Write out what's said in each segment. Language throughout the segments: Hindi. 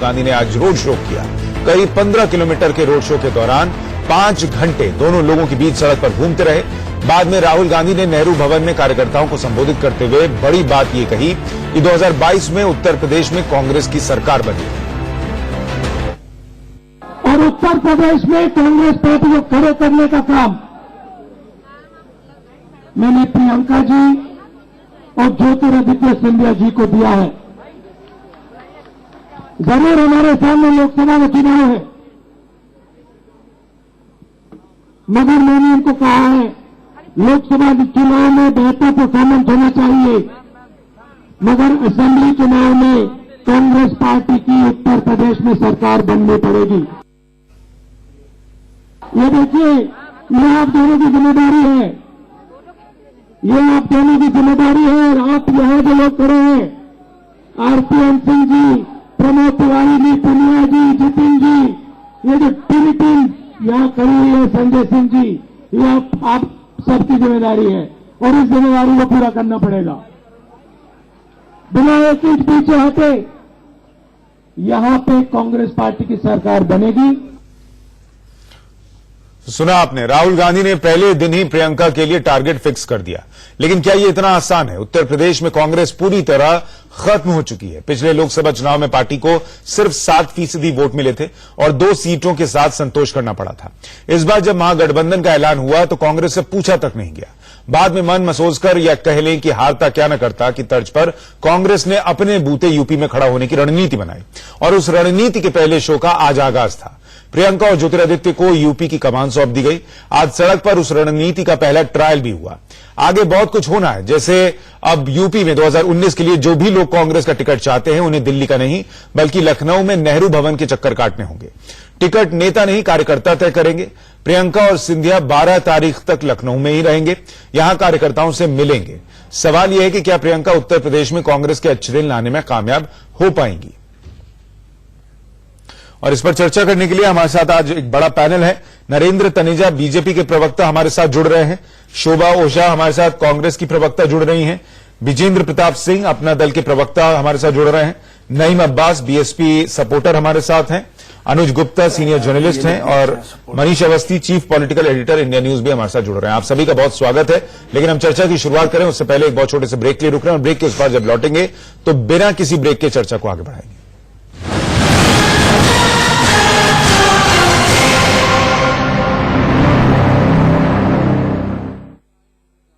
गांधी ने आज रोड शो किया। करीब 15 किलोमीटर के रोड शो के दौरान 5 घंटे दोनों लोगों के बीच सड़क पर घूमते रहे। बाद में राहुल गांधी ने नेहरू भवन में कार्यकर्ताओं को संबोधित करते हुए बड़ी बात ये कही कि 2022 में उत्तर प्रदेश में कांग्रेस की सरकार बनी और उत्तर प्रदेश में कांग्रेस पार्टी को खड़े करने का काम मैंने प्रियंका जी और ज्योतिरादित्य सिंधिया जी को दिया है। जरूर हमारे सामने लोकसभा में चुनाव है, मगर मैंने इनको कहा है लोकसभा चुनाव में बेहतर परफॉर्मेंस होना चाहिए, मगर असेंबली चुनाव में कांग्रेस पार्टी की उत्तर प्रदेश में सरकार बननी पड़ेगी। ये देखिए, ये आप दोनों की जिम्मेदारी है, ये आप दोनों की जिम्मेदारी है। और आप यहां जो लोग खड़े हैं, आरपीएन सिंह जी, प्रमोद तिवारी जी, पुनिया जी, जितिन जी, ये जो पूरी टीम यहां खड़ी हुई है, संजय सिंह जी, ये आप सबकी जिम्मेदारी है और इस जिम्मेदारी को पूरा करना पड़ेगा। बिना एक इंच पीछे हटे यहां पे कांग्रेस पार्टी की सरकार बनेगी। सुना आपने, राहुल गांधी ने पहले दिन ही प्रियंका के लिए टारगेट फिक्स कर दिया। लेकिन क्या ये इतना आसान है? उत्तर प्रदेश में कांग्रेस पूरी तरह खत्म हो चुकी है। पिछले लोकसभा चुनाव में पार्टी को सिर्फ 7% वोट मिले थे और 2 सीटों के साथ संतोष करना पड़ा था। इस बार जब महागठबंधन का ऐलान हुआ तो कांग्रेस से पूछा तक नहीं गया। बाद में मन मसोसकर या कह लें कि हारता क्या न करता की तर्ज पर कांग्रेस ने अपने बूते यूपी में खड़ा होने की रणनीति बनाई और उस रणनीति के पहले शो का आज आगाज था। प्रियंका और ज्योतिरादित्य को यूपी की कमान सौंप दी गई। आज सड़क पर उस रणनीति का पहला ट्रायल भी हुआ। आगे बहुत कुछ होना है, जैसे अब यूपी में 2019 के लिए जो भी लोग कांग्रेस का टिकट चाहते हैं उन्हें दिल्ली का नहीं बल्कि लखनऊ में नेहरू भवन के चक्कर काटने होंगे। टिकट नेता नहीं कार्यकर्ता तय करेंगे। प्रियंका और सिंधिया 12 तारीख तक लखनऊ में ही रहेंगे, यहां कार्यकर्ताओं से मिलेंगे। सवाल यह है कि क्या प्रियंका उत्तर प्रदेश में कांग्रेस के अच्छे दिन लाने में कामयाब हो पाएंगी? और इस पर चर्चा करने के लिए हमारे साथ आज एक बड़ा पैनल है। नरेंद्र तनेजा बीजेपी के प्रवक्ता हमारे साथ जुड़ रहे हैं। शोभा ओझा हमारे साथ कांग्रेस की प्रवक्ता जुड़ रही हैं। विजेंद्र प्रताप सिंह अपना दल के प्रवक्ता हमारे साथ जुड़ रहे हैं। नईम अब्बास बीएसपी सपोर्टर हमारे साथ हैं। अनुज गुप्ता सीनियर जर्नलिस्ट हैं और Manish Awasthi chief political editor India news भी हमारे साथ जुड़ रहे हैं। आप सभी का बहुत स्वागत है। लेकिन हम चर्चा की शुरुआत करें उससे पहले एक बहुत छोटे से ब्रेक के लिए रुक रहे हैं और ब्रेक के उस पार जब लौटेंगे तो बिना किसी ब्रेक के चर्चा को आगे बढ़ाएंगे।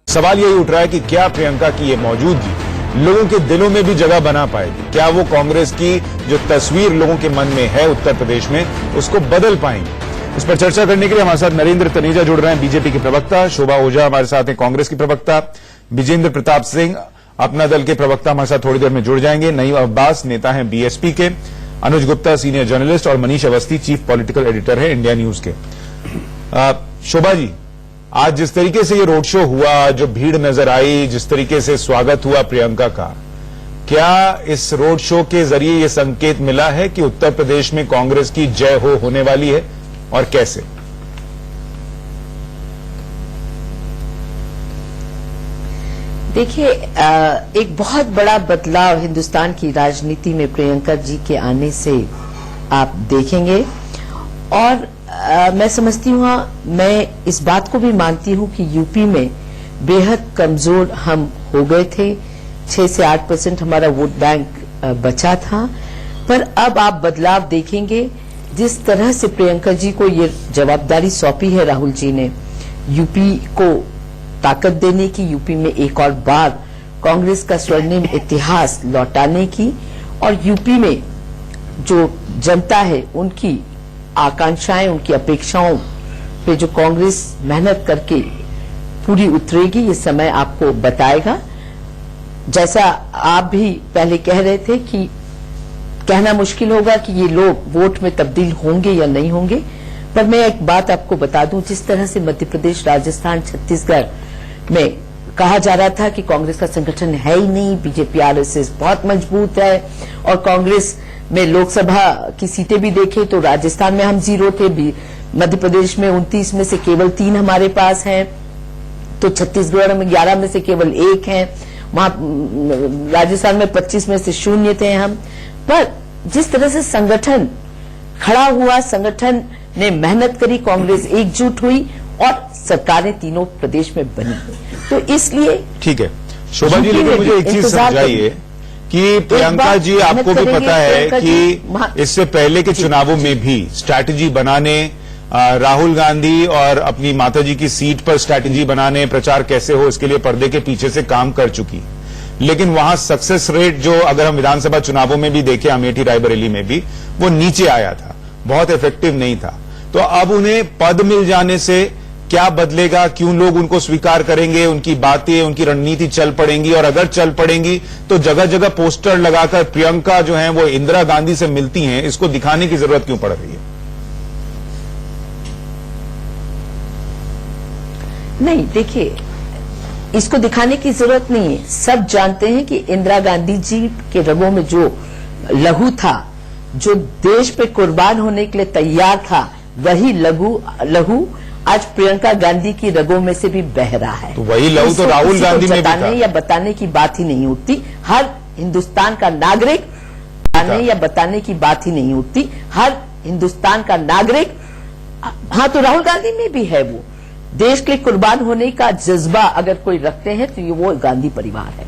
सवाल यही उठ रहा है कि क्या प्रियंका की ये मौजूदगी लोगों के दिलों में भी जगह बना पाएगी? क्या वो कांग्रेस की जो तस्वीर लोगों के मन में है उत्तर प्रदेश में उसको बदल पाएंगे? इस पर चर्चा करने के लिए हमारे साथ नरेंद्र तनेजा जुड़ रहे हैं, बीजेपी के प्रवक्ता। शोभा ओझा हमारे साथ हैं, कांग्रेस की प्रवक्ता। विजेंद्र प्रताप सिंह अपना दल के प्रवक्ता हमारे साथ थोड़ी देर में जुड़ जाएंगे। नईम अब्बास नेता हैं बीएसपी के। अनुज गुप्ता सीनियर जर्नलिस्ट और Manish Awasthi chief political editor है इंडिया न्यूज के। शोभा जी, आज जिस तरीके से ये रोड शो हुआ, जो भीड़ नजर आई, जिस तरीके से स्वागत हुआ प्रियंका का, क्या इस रोड शो के जरिए ये संकेत मिला है कि उत्तर प्रदेश में कांग्रेस की जय होने वाली है और कैसे? देखिए, एक बहुत बड़ा बदलाव हिंदुस्तान की राजनीति में प्रियंका जी के आने से आप देखेंगे और मैं समझती हूँ, मैं इस बात को भी मानती हूँ कि यूपी में बेहद कमजोर हम हो गए थे। 6 से 8% हमारा वोट बैंक बचा था, पर अब आप बदलाव देखेंगे। जिस तरह से प्रियंका जी को ये जवाबदारी सौंपी है राहुल जी ने, यूपी को ताकत देने की, यूपी में एक और बार कांग्रेस का स्वर्णिम इतिहास लौटाने की और यूपी में जो जनता है उनकी आकांक्षाएं, उनकी अपेक्षाओं पे जो कांग्रेस मेहनत करके पूरी उतरेगी, ये समय आपको बताएगा। जैसा आप भी पहले कह रहे थे कि कहना मुश्किल होगा कि ये लोग वोट में तब्दील होंगे या नहीं होंगे, पर मैं एक बात आपको बता दूं, जिस तरह से मध्य प्रदेश, राजस्थान, छत्तीसगढ़ में कहा जा रहा था कि कांग्रेस का संगठन है ही नहीं, बीजेपी आरएसएस बहुत मजबूत है और कांग्रेस में लोकसभा की सीटें भी देखें तो राजस्थान में हम 0 थे, मध्य प्रदेश में 29 में से केवल 3 हमारे पास हैं, तो छत्तीसगढ़ में 11 में से केवल 1 है, वहां राजस्थान में 25 में से 0 थे हम। पर जिस तरह से संगठन खड़ा हुआ, संगठन ने मेहनत करी, कांग्रेस एकजुट हुई और सरकारें तीनों प्रदेश में बनी। तो इसलिए ठीक है शोभा जी, लेकिन मुझे एक चीज इंतजार समझाइए कि प्रियंका जी, आपको भी पता है कि इससे पहले के चुनावों में भी स्ट्रैटेजी बनाने, राहुल गांधी और अपनी माताजी की सीट पर स्ट्रैटेजी बनाने, प्रचार कैसे हो, इसके लिए पर्दे के पीछे से काम कर चुकी। लेकिन वहां सक्सेस रेट जो अगर हम विधानसभा चुनावों में भी देखें, अमेठी रायबरेली में भी, वो नीचे आया था, बहुत इफेक्टिव नहीं था। तो अब उन्हें पद मिल जाने से क्या बदलेगा? क्यों लोग उनको स्वीकार करेंगे? उनकी बातें, उनकी रणनीति चल पड़ेंगी, और अगर चल पड़ेंगी तो जगह जगह पोस्टर लगाकर प्रियंका जो है वो इंदिरा गांधी से मिलती हैं, इसको दिखाने की जरूरत क्यों पड़ रही है? नहीं, देखिए, इसको दिखाने की जरूरत नहीं है। सब जानते हैं कि इंदिरा गांधी जी के रगों में जो लहू था, जो देश पे कुर्बान होने के लिए तैयार था, वही लहू आज प्रियंका गांधी की रगों में से भी बह रहा है। तो वही लहू तो राहुल गांधी में भी था। बताने या बताने की बात ही नहीं उठती। हर हिंदुस्तान का नागरिक बताने या बताने की बात ही नहीं उठती। हर हिंदुस्तान का नागरिक, हाँ, तो राहुल गांधी में भी है वो। देश के कुर्बान होने का जज्बा अगर कोई रखते हैं तो ये वो गांधी परिवार है।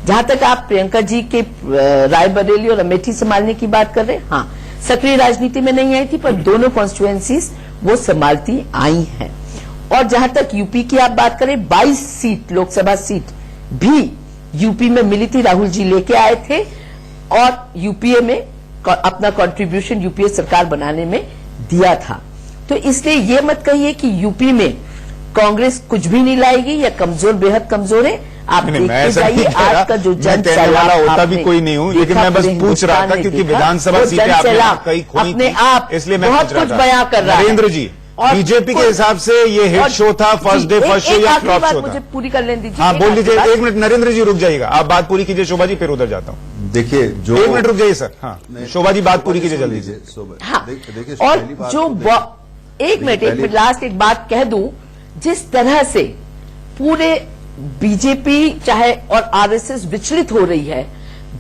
जहां तक आप प्रियंका जी के रायबरेली और अमेठी संभालने की बात कर रहे हैं, हाँ, सक्रिय राजनीति में नहीं आई थी, पर दोनों कॉन्स्टिट्यूएंसीज वो संभालती आई हैं। और जहां तक यूपी की आप बात करें, 22 सीट लोकसभा सीट भी यूपी में मिली थी, राहुल जी लेके आए थे, और यूपीए में अपना कंट्रीब्यूशन यूपीए सरकार बनाने में दिया था। तो इसलिए ये मत कहिए कि यूपी में कांग्रेस कुछ भी नहीं लाएगी या कमजोर, बेहद कमजोर है। आप देखते जाइए आज का जो जन सैलाब, होता भी कोई नहीं हूं, लेकिन मैं बस पूछ रहा था क्योंकि विधानसभा सीटें आपने कई खोई अपने आप इसलिए मैं बहुत कुछ बयां कर रहा है। नरेंद्र जी, बीजेपी के हिसाब से ये हिट शो था, फर्स्ट डे फर्स्ट शो या फ्लॉप शो था? मुझे पूरी कर लेने दीजिए। हाँ, बोल दीजिए। एक मिनट नरेंद्र जी, रुक जाइएगा, आप बात पूरी कीजिए शोभा जी, फिर उधर जाता हूँ। देखिए, जो 1 मिनट रुक जाइए सर। हाँ, शोभा जी बात पूरी कीजिए जल्दी से। हाँ, और जो एक मिनट लास्ट एक बात कह दूं, जिस तरह से पूरे बीजेपी चाहे और आरएसएस विचलित हो रही है,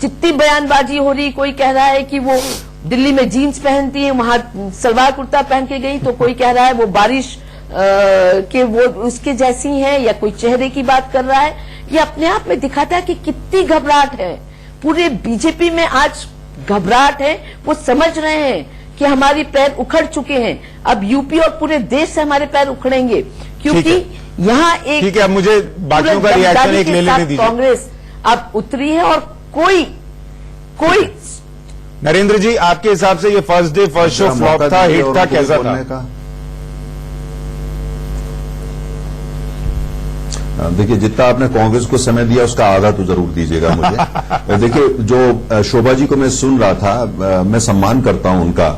जितनी बयानबाजी हो रही, कोई कह रहा है कि वो दिल्ली में जीन्स पहनती है, वहां सलवार कुर्ता पहन के गई, तो कोई कह रहा है वो बारिश के वो उसके जैसी है, या कोई चेहरे की बात कर रहा है। ये अपने आप में दिखाता है कि कितनी घबराहट है पूरे बीजेपी में। आज घबराहट है, वो समझ रहे हैं कि हमारे पैर उखड़ चुके हैं, अब यूपी और पूरे देश से हमारे पैर उखड़ेंगे, क्योंकि यहाँ एक ठीक है। अब मुझे बाकियों का रिएक्शन एक ले लेने दीजिए। कांग्रेस अब उतरी है और कोई नरेंद्र जी, आपके हिसाब से ये first day first show flop था, हिट था, कैसा था? देखिए, जितना आपने कांग्रेस को समय दिया उसका आधा तो जरूर दीजिएगा मुझे। देखिए, जो शोभा जी को मैं सुन रहा था, मैं सम्मान करता हूं उनका,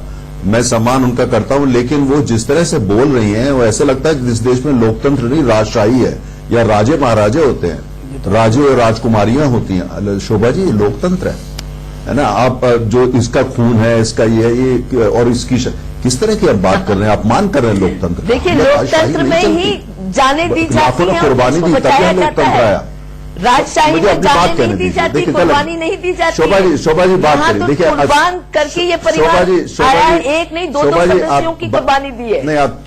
मैं सम्मान उनका करता हूं, लेकिन वो जिस तरह से बोल रही हैं, वो ऐसे लगता है कि इस देश में लोकतंत्र नहीं, राजशाही है, या राजे महाराजे होते हैं, राजे और राजकुमारियां होती हैं। शोभा जी, लोकतंत्र है ना? आप जो इसका खून है, इसका ये और इसकी किस तरह की आप बात कर रहे हैं, अपमान कर रहे हैं लोकतंत्र। देखिए, लोकतंत्र में ही जाने दी जाती है, कुर्बानी दी, तब हम लोकतंत्र आया। राजशाही में जाने नहीं दी जाती, कुर्बानी नहीं दी जाती। शोभा जी बात करें। देखिए, कुर्बान करके ये परिवार आया है, एक नहीं दो सदस्यों की कुर्बानी दी है। नहीं, आप,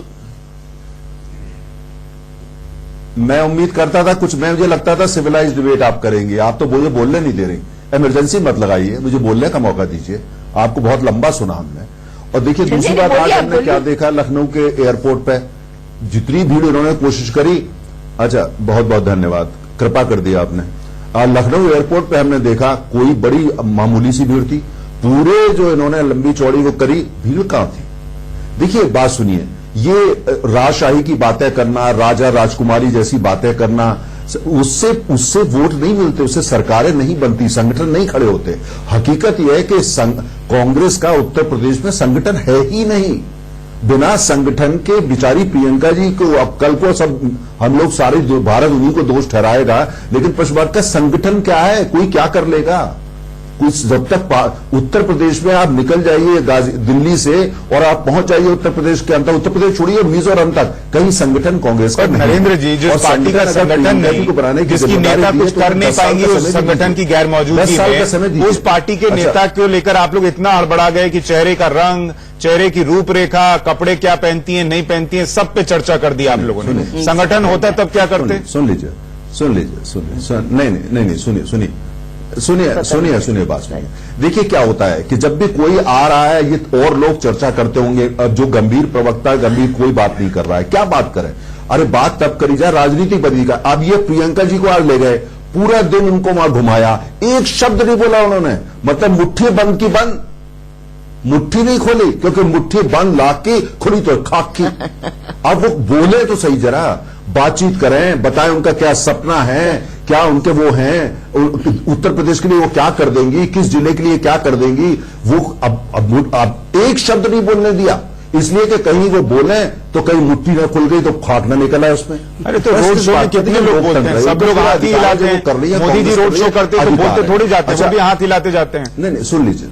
मैं उम्मीद करता था कुछ, मुझे लगता था सिविलाइज्ड डिबेट आप करेंगे। आप तो मुझे बोलने नहीं दे रही। इमरजेंसी मत लगाइए, मुझे बोलने का मौका दीजिए। आपको बहुत लंबा सुना हमने। और देखिए, दूसरी बात, आज हमने क्या देखा लखनऊ के एयरपोर्ट पे, जितनी भीड़ उन्होंने कोशिश करी। अच्छा, बहुत बहुत धन्यवाद, कृपा कर दिया आपने। लखनऊ एयरपोर्ट पे हमने देखा कोई बड़ी मामूली सी भीड़ थी, पूरे जो इन्होंने लंबी चौड़ी वो करी, भीड़ कहां थी? देखिए, बात सुनिए, ये राजशाही की बातें करना, राजा राजकुमारी जैसी बातें करना, उससे वोट नहीं मिलते, उससे सरकारें नहीं बनती, संगठन नहीं खड़े होते। हकीकत यह है कि कांग्रेस का उत्तर प्रदेश में संगठन है ही नहीं। बिना संगठन के बिचारी प्रियंका जी को, अब कल को सब हम लोग सारे भारत उन्हीं को दोष ठहराएगा, लेकिन पशुबात का संगठन क्या है? कोई क्या कर लेगा? कुछ जब तक उत्तर प्रदेश में आप निकल जाइए दिल्ली से और आप पहुंच जाइए उत्तर प्रदेश के अंदर, उत्तर प्रदेश छोड़िए मिजोरम तक, कहीं संगठन कांग्रेस का नहीं। नरेंद्र जी, जिस पार्टी का संगठन नहीं, जिसकी नेता कुछ कर नहीं पाएंगे उस संगठन की गैर मौजूदगी में, उस पार्टी के नेता को लेकर आप लोग इतना हड़बड़ा गए कि चेहरे का रंग, चेहरे की रूपरेखा, कपड़े क्या पहनती हैं नहीं पहनती हैं, सब पे चर्चा कर दी आप लोगों ने। संगठन होता तब क्या करते? सुन लीजिए, सुनिए बात सुनिए। देखिए क्या होता है कि जब भी कोई आ रहा है ये और लोग चर्चा करते होंगे, अब जो गंभीर प्रवक्ता गंभीर कोई बात नहीं कर रहा है, क्या बात करें? अरे बात तब करी जाए राजनीतिक बदली का। अब ये प्रियंका जी को आज ले गए, पूरा दिन उनको वहां घुमाया, एक शब्द नहीं बोला उन्होंने, मतलब मुट्ठी बंद की बंद, मुट्ठी नहीं खोली, क्योंकि मुट्ठी बंद लाके खुली तो खाक की। अब वो बोले तो सही, जरा बातचीत करें, बताएं उनका क्या सपना है, क्या उनके वो हैं, उत्तर प्रदेश के लिए वो क्या कर देंगी, किस जिले के लिए क्या कर देंगी। वो अब एक शब्द नहीं बोलने दिया, इसलिए कि कहीं वो बोले तो कहीं मुट्ठी न खुल गई तो फाक न निकला है उसमें। अरे तो रोड शो में कितने लोग बोलते हैं, सब लोग हाथ ही हिलाते हैं। मोदी जी रोड शो करते हैं तो बोलते थोड़ी जाते हैं, वो भी हाथ हिलाते जाते हैं। नहीं, सुन लीजिए।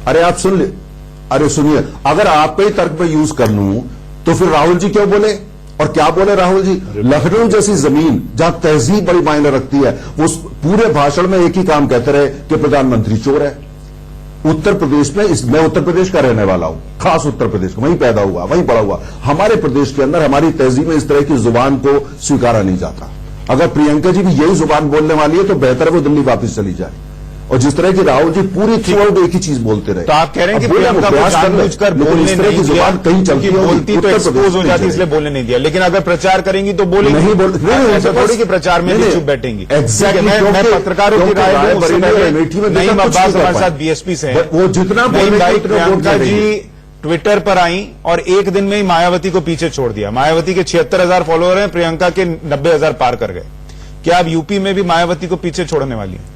अरे आप सुन ले, अरे सुनिए, अगर आपका ही तर्क में यूज कर लूं तो फिर राहुल जी क्यों बोले, और क्या बोले राहुल जी? लखनऊ जैसी जमीन जहां तहजीब बड़ी मायने रखती है, वो पूरे भाषण में एक ही काम कहते रहे कि प्रधानमंत्री चोर है। उत्तर प्रदेश में मैं उत्तर प्रदेश का रहने वाला हूं, खास उत्तर प्रदेश का, वहीं पैदा हुआ, वहीं बड़ा हुआ। हमारे प्रदेश के अंदर हमारी तहजीब में इस तरह की जुबान को स्वीकारा नहीं जाता। अगर प्रियंका जी भी यही जुबान बोलने वाली है तो बेहतर है वो दिल्ली वापस चली जाए। और जिस तरह की राहुल जी पूरी थ्रू एक ही चीज बोलते रहे, तो आप कह रहे हैं कि प्रियंका को जानबूझकर बोलने नहीं दिया, कहीं चलती बोलती तो एक्सपोज हो जाती इसलिए बोलने नहीं दिया, लेकिन अगर प्रचार करेंगी तो बोलेंगी नहीं, बोलते ऐसा थोड़ी कि प्रचार में भी चुप बैठेंगी। मैं पत्रकारों की राय दूं, उससे पहले नईम अब्बास हमारे साथ बीएसपी से हैं, वो जितना प्रियंका जी ट्विटर पर आई और एक दिन में ही मायावती को पीछे छोड़ दिया। मायावती के 76,000 फॉलोअर हैं, प्रियंका के 90,000 पार कर गए। क्या अब यूपी में भी मायावती को पीछे छोड़ने वाली है?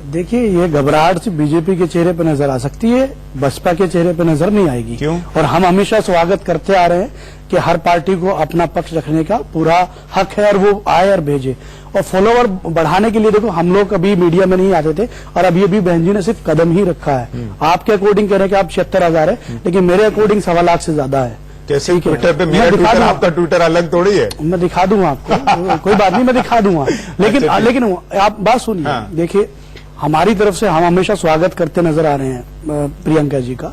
देखिए, ये घबराहट से बीजेपी के चेहरे पर नजर आ सकती है, बसपा के चेहरे पर नजर नहीं आएगी। क्यों? और हम हमेशा स्वागत करते आ रहे हैं कि हर पार्टी को अपना पक्ष रखने का पूरा हक है और वो आए और भेजे। और फॉलोवर बढ़ाने के लिए देखो, हम लोग कभी मीडिया में नहीं आते थे और अभी अभी बहन जी ने सिर्फ कदम ही रखा है। आपके अकॉर्डिंग कह रहे हैं कि आप 76,000 है, लेकिन मेरे अकॉर्डिंग 1.25 लाख से ज्यादा है। कैसे ट्विटर पे मेरा ट्विटर आपका ट्विटर अलग थोड़ी है? मैं दिखा दूंगा आपको, कोई बात नहीं, मैं दिखा दूंगा। लेकिन आप बात सुनिए, देखिए हमारी तरफ से हम हमेशा स्वागत करते नजर आ रहे हैं प्रियंका जी का,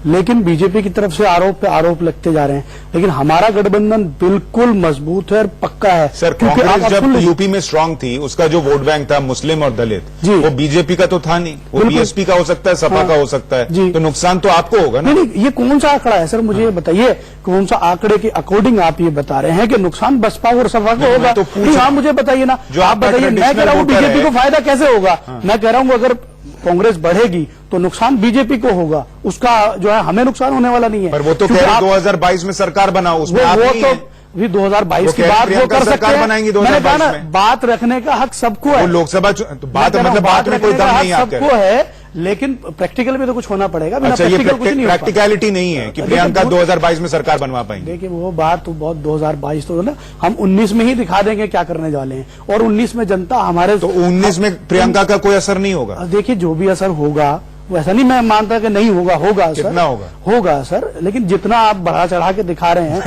लेकिन बीजेपी की तरफ से आरोप पे आरोप लगते जा रहे हैं। लेकिन हमारा गठबंधन बिल्कुल मजबूत है और पक्का है। सर, कांग्रेस जब यूपी में स्ट्रांग थी, उसका जो वोट बैंक था मुस्लिम और दलित, वो बीजेपी का तो था नहीं, वो बीएसपी का हो सकता है, सपा का हो सकता है, तो नुकसान तो आपको होगा ना? नहीं, ये कौन सा आंकड़ा है सर, मुझे ये बताइए, कौन सा आंकड़े के अकॉर्डिंग आप ये बता रहे हैं कि नुकसान बसपा और सपा को होगा? तो हाँ, मुझे बताइए ना, जो आप बताइए। मैं कह रहा हूँ बीजेपी को फायदा कैसे होगा? मैं कह रहा हूँ अगर कांग्रेस बढ़ेगी तो नुकसान बीजेपी को होगा, उसका जो है हमें नुकसान होने वाला नहीं है। पर वो तो कह रहे 2022 में सरकार बनाओ, उसमें आप वो नहीं तो है। भी 2022 की बात वो कर सकते हैं, बनाएंगी मैंने कहा ना, 2022 में। बात रखने का हक सबको है। वो लोकसभा तो बात मतलब बात में कोई दम नहीं है, सबको है, लेकिन प्रैक्टिकल में तो कुछ होना पड़ेगा। अच्छा, ये प्रैक्टिकलिटी नहीं है कि प्रियंका 2022 में सरकार बनवा पाएंगे? देखिए, वो बात तो बहुत 2022 तो ना, हम 19 में ही दिखा देंगे क्या करने वाले हैं, और 19 में जनता हमारे, तो 19 में प्रियंका का कोई असर नहीं होगा? देखिए, जो भी असर होगा वैसा नहीं मैं मानता कि नहीं होगा, होगा सर। कितना होगा? होगा सर, लेकिन जितना आप बढ़ा चढ़ा के दिखा रहे हैं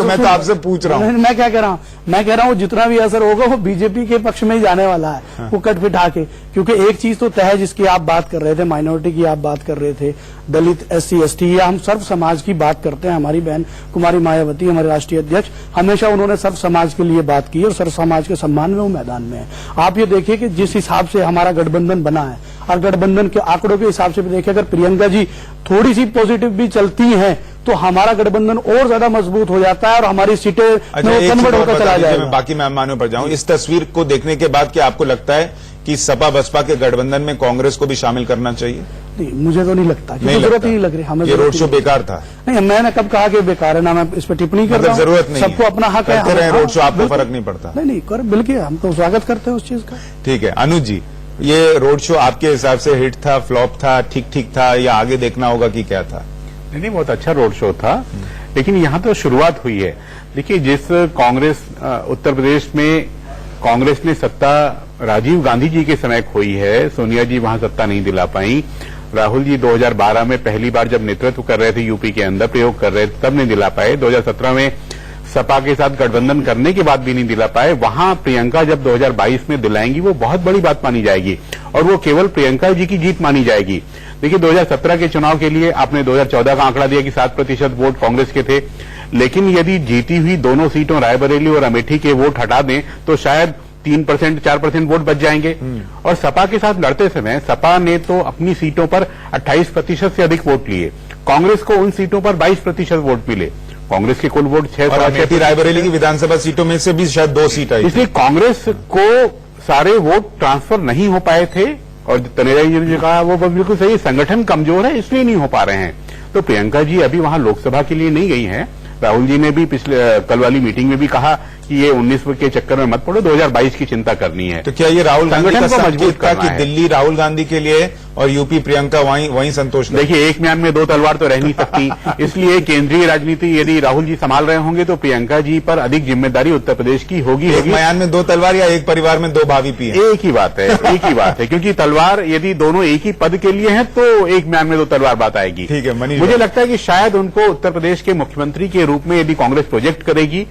मैं तो आपसे पूछ रहा हूँ। मैं क्या कह रहा हूँ, मैं कह रहा हूँ जितना भी असर होगा वो बीजेपी के पक्ष में ही जाने वाला है। हाँ। वो कट पिटा के, क्योंकि एक चीज तो तय है जिसकी आप बात कर रहे थे, माइनॉरिटी की आप बात कर रहे थे, दलित, SC ST, या हम सर्व समाज की बात करते हैं। हमारी बहन कुमारी मायावती, हमारे राष्ट्रीय अध्यक्ष, हमेशा उन्होंने सर्व समाज के लिए बात की और सर्व समाज के सम्मान में वो मैदान में है। आप ये देखिए कि जिस हिसाब से हमारा गठबंधन बना है, और गठबंधन के आंकड़ों के हिसाब से भी देखिए, अगर प्रियंका जी थोड़ी सी पॉजिटिव भी चलती हैं तो हमारा गठबंधन और ज्यादा मजबूत हो जाता है और हमारी सीटें कन्वर्ट होकर चला जाएगा। बाकी मैं मानों पर जाऊं, इस तस्वीर को देखने के बाद क्या आपको लगता है कि सपा बसपा के गठबंधन में कांग्रेस को भी शामिल करना चाहिए? नहीं, मुझे तो नहीं लगता, जरूरत नहीं लग रही हमें। ये रोड शो बेकार था? नहीं, मैंने कब कहा कि बेकार है, ना मैं इस पर टिप्पणी कर रहा हूं। जरूरत नहीं, सबको अपना हक है। रोड शो आपको फर्क नहीं पड़ता? नहीं, कर बिल्कुल, हम तो स्वागत करते हैं उस चीज का। ठीक है, अनुज जी, ये रोड शो आपके हिसाब से हिट था, फ्लॉप था, ठीक ठीक था, या आगे देखना होगा कि क्या था? नहीं, बहुत अच्छा रोड शो था, लेकिन यहाँ तो शुरुआत हुई है। देखिए, जिस कांग्रेस उत्तर प्रदेश में कांग्रेस ने सत्ता राजीव गांधी जी के समय खोई है। सोनिया जी वहां सत्ता नहीं दिला पाई। राहुल जी 2012 में पहली बार जब नेतृत्व कर रहे थे यूपी के अंदर, प्रयोग कर रहे थे, तब नहीं दिला पाए। 2017 में सपा के साथ गठबंधन करने के बाद भी नहीं दिला पाए। वहां प्रियंका जब 2022 में दिलाएंगी वो बहुत बड़ी बात मानी जाएगी और वो केवल प्रियंका जी की जीत मानी जाएगी। देखिए 2017 के चुनाव के लिए आपने 2014 का आंकड़ा दिया कि 7% वोट कांग्रेस के थे, लेकिन यदि जीती हुई दोनों सीटों रायबरेली और अमेठी के वोट हटा दें तो शायद 3% 4% वोट बच जाएंगे। और सपा के साथ लड़ते समय सपा ने तो अपनी सीटों पर 28% से अधिक वोट लिए, कांग्रेस को उन सीटों पर 22% वोट मिले। कांग्रेस के कुल वोट 6 और अमेठी रायबरेली की विधानसभा सीटों में से भी शायद 2 सीट आई। इसलिए कांग्रेस को सारे वोट ट्रांसफर नहीं हो पाए थे और तनेजा जी ने कहा वो बिल्कुल सही, संगठन कमजोर है इसलिए नहीं हो पा रहे हैं। तो प्रियंका जी अभी वहां लोकसभा के लिए नहीं गई हैं। राहुल जी ने भी पिछले कल वाली मीटिंग में भी कहा कि ये 19 के चक्कर में मत पड़ो, 2022 की चिंता करनी है। तो क्या ये राहुल गांधी का संगठन को मजबूत संकेत था करना कि है। दिल्ली राहुल गांधी के लिए और यूपी प्रियंका वहीं संतोष नहीं? देखिए एक म्यान में 2 तलवार तो रह नहीं सकती, इसलिए केंद्रीय राजनीति यदि राहुल जी संभाल रहे होंगे तो प्रियंका जी पर अधिक जिम्मेदारी उत्तर प्रदेश की होगी। एक म्यान में 2 तलवार या एक परिवार में 2 भाभी पी हैं? एक ही बात है, एक ही बात है, क्योंकि तलवार यदि दोनों एक ही पद के लिए हैं तो एक म्यान में 2 तलवार बात आएगी। ठीक है मनीष, मुझे लगता है कि शायद उनको उत्तर प्रदेश के मुख्यमंत्री के रूप में यदि कांग्रेस प्रोजेक्ट करेगी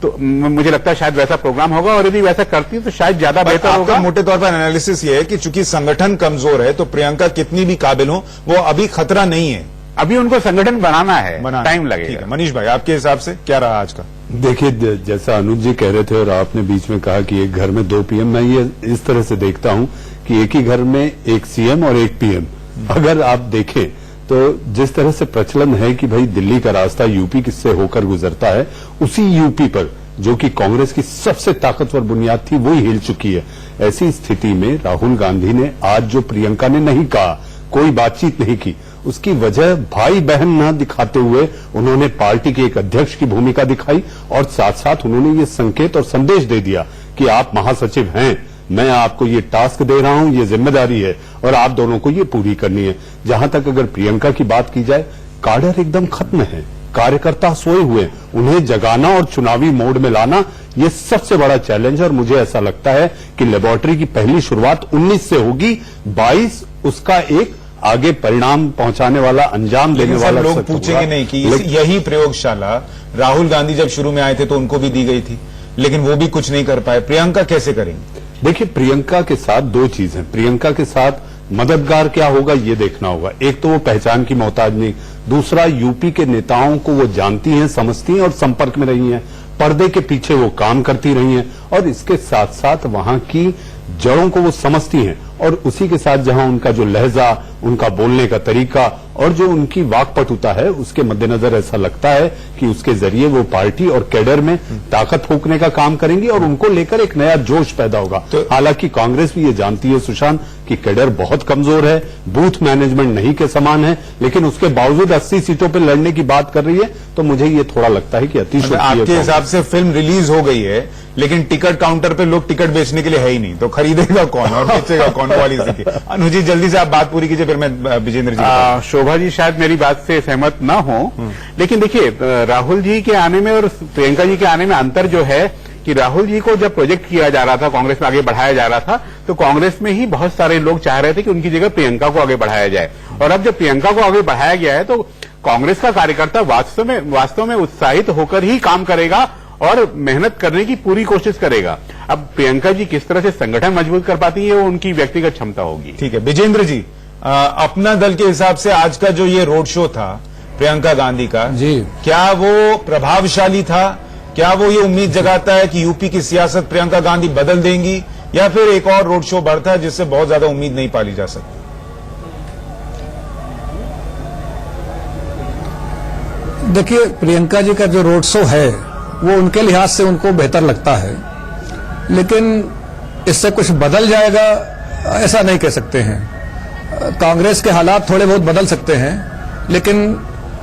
तो मुझे लगता है शायद वैसा प्रोग्राम होगा, और यदि वैसा करती है तो शायद ज्यादा बेहतर आपका होगा। मोटे तौर पर एनालिसिस ये है कि चूंकि संगठन कमजोर है तो प्रियंका कितनी भी काबिल हो वो अभी खतरा नहीं है, अभी उनको संगठन बनाना है, टाइम लगेगा। ठीक है मनीष भाई, आपके हिसाब से क्या रहा आज का? देखिए जैसा अनुज जी कह रहे थे और आपने बीच में कहा कि एक घर में 2 पीएम, मैं ये इस तरह से देखता हूं कि एक ही घर में एक सीएम और एक पीएम। अगर आप देखें तो जिस तरह से प्रचलन है कि भाई दिल्ली का रास्ता यूपी से होकर गुजरता है, उसी यूपी पर जो कि कांग्रेस की सबसे ताकतवर बुनियाद थी वो ही हिल चुकी है। ऐसी स्थिति में राहुल गांधी ने आज जो प्रियंका ने नहीं कहा, कोई बातचीत नहीं की, उसकी वजह भाई बहन न दिखाते हुए उन्होंने पार्टी के एक अध्यक्ष की भूमिका दिखाई और साथ साथ उन्होंने ये संकेत और संदेश दे दिया कि आप महासचिव हैं, मैं आपको ये टास्क दे रहा हूं, ये जिम्मेदारी है और आप दोनों को ये पूरी करनी है। जहां तक अगर प्रियंका की बात की जाए, काडर एकदम खत्म है, कार्यकर्ता सोए हुए, उन्हें जगाना और चुनावी मोड में लाना ये सबसे बड़ा चैलेंज है। और मुझे ऐसा लगता है कि लेबोरेटरी की पहली शुरुआत 19 से होगी, 22 उसका एक आगे परिणाम पहुंचाने वाला, अंजाम देने वाला। लोग पूछेंगे नहीं कि यही प्रयोगशाला राहुल गांधी जब शुरू में आए थे तो उनको भी दी गई थी, लेकिन वो भी कुछ नहीं कर पाए, प्रियंका कैसे करेंगे? देखिए प्रियंका के साथ 2 चीज हैं। प्रियंका के साथ मददगार क्या होगा ये देखना होगा। एक तो वो पहचान की मोहताज नहीं, दूसरा यूपी के नेताओं को वो जानती हैं, समझती हैं और संपर्क में रही हैं, पर्दे के पीछे वो काम करती रही हैं और इसके साथ साथ वहां की जड़ों को वो समझती हैं और उसी के साथ जहां उनका जो लहजा, उनका बोलने का तरीका और जो उनकी वाकपटुता है, उसके मद्देनजर ऐसा लगता है कि उसके जरिए वो पार्टी और कैडर में ताकत फूंकने का काम करेंगी और उनको लेकर एक नया जोश पैदा होगा। तो हालांकि कांग्रेस भी ये जानती है सुशांत कि कैडर बहुत कमजोर है, बूथ मैनेजमेंट नहीं के समान है, लेकिन उसके बावजूद 80 सीटों पर लड़ने की बात कर रही है। तो मुझे ये थोड़ा लगता है कि अतिशय आपके हिसाब से फिल्म रिलीज हो गई है लेकिन टिकट काउंटर पे लोग टिकट बेचने के लिए है ही नहीं, तो खरीदेगा कौन और बेचेगा कौन पॉलिसी की? अनुजी जल्दी से आप बात पूरी कीजिए, फिर मैं विजेंद्र जी। शोभा जी शायद मेरी बात से सहमत ना हो, लेकिन देखिए राहुल जी के आने में और प्रियंका जी के आने में अंतर जो है कि राहुल जी को जब प्रोजेक्ट किया जा रहा था, कांग्रेस में आगे बढ़ाया जा रहा था, तो कांग्रेस में ही बहुत सारे लोग चाह रहे थे कि उनकी जगह प्रियंका को आगे बढ़ाया जाए। और अब जब प्रियंका को आगे बढ़ाया गया है तो कांग्रेस का कार्यकर्ता वास्तव में उत्साहित होकर ही काम करेगा और मेहनत करने की पूरी कोशिश करेगा। अब प्रियंका जी किस तरह से संगठन मजबूत कर पाती है वो उनकी व्यक्तिगत क्षमता होगी। ठीक है विजेंद्र जी, अपना दल के हिसाब से आज का जो ये रोड शो था प्रियंका गांधी का जी, क्या वो प्रभावशाली था? क्या वो ये उम्मीद जगाता है कि यूपी की सियासत प्रियंका गांधी बदल देंगी, या फिर एक और रोड शो बढ़ता है जिससे बहुत ज्यादा उम्मीद नहीं पाली जा सकती? देखिए प्रियंका जी का जो रोड शो है वो उनके लिहाज से उनको बेहतर लगता है, लेकिन इससे कुछ बदल जाएगा ऐसा नहीं कह सकते हैं। कांग्रेस के हालात थोड़े बहुत बदल सकते हैं, लेकिन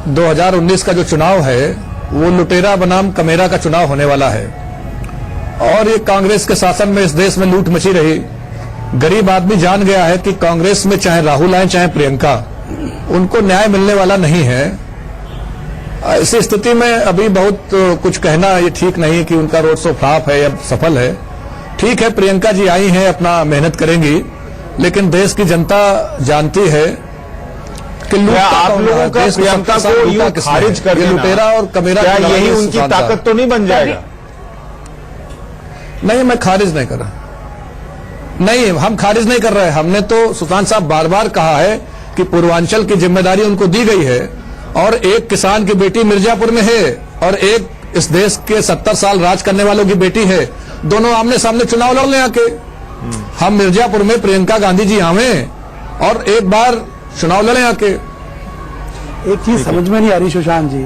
2019 का जो चुनाव है वो लुटेरा बनाम कमेरा का चुनाव होने वाला है और ये कांग्रेस के शासन में इस देश में लूट मची रही। गरीब आदमी जान गया है कि कांग्रेस में चाहे राहुल आए चाहे प्रियंका, उनको न्याय मिलने वाला नहीं है। ऐसी स्थिति में अभी बहुत कुछ कहना ये ठीक नहीं कि उनका रोड शो फ्लॉप है या सफल है। ठीक है, प्रियंका जी आई हैं, अपना मेहनत करेंगी, लेकिन देश की जनता जानती है कि क्या आप लोगों का प्रियंका को यूं खारिज कर देना, लुटेरा और कमेरा, क्या यही उनकी ताकत तो नहीं बन जाएगा? नहीं, मैं खारिज नहीं कर रहा, नहीं, हम खारिज नहीं कर रहे। हमने तो सुल्तान साहब बार बार कहा है कि पूर्वांचल की जिम्मेदारी उनको दी गई है, और एक किसान की बेटी मिर्जापुर में है और एक इस देश के 70 साल राज करने वालों की बेटी है, दोनों आमने सामने चुनाव लड़ लें आके। हम मिर्जापुर में प्रियंका गांधी जी आवे और एक बार चुनाव लड़ें आके। एक चीज समझ में नहीं आ रही सुशांत जी,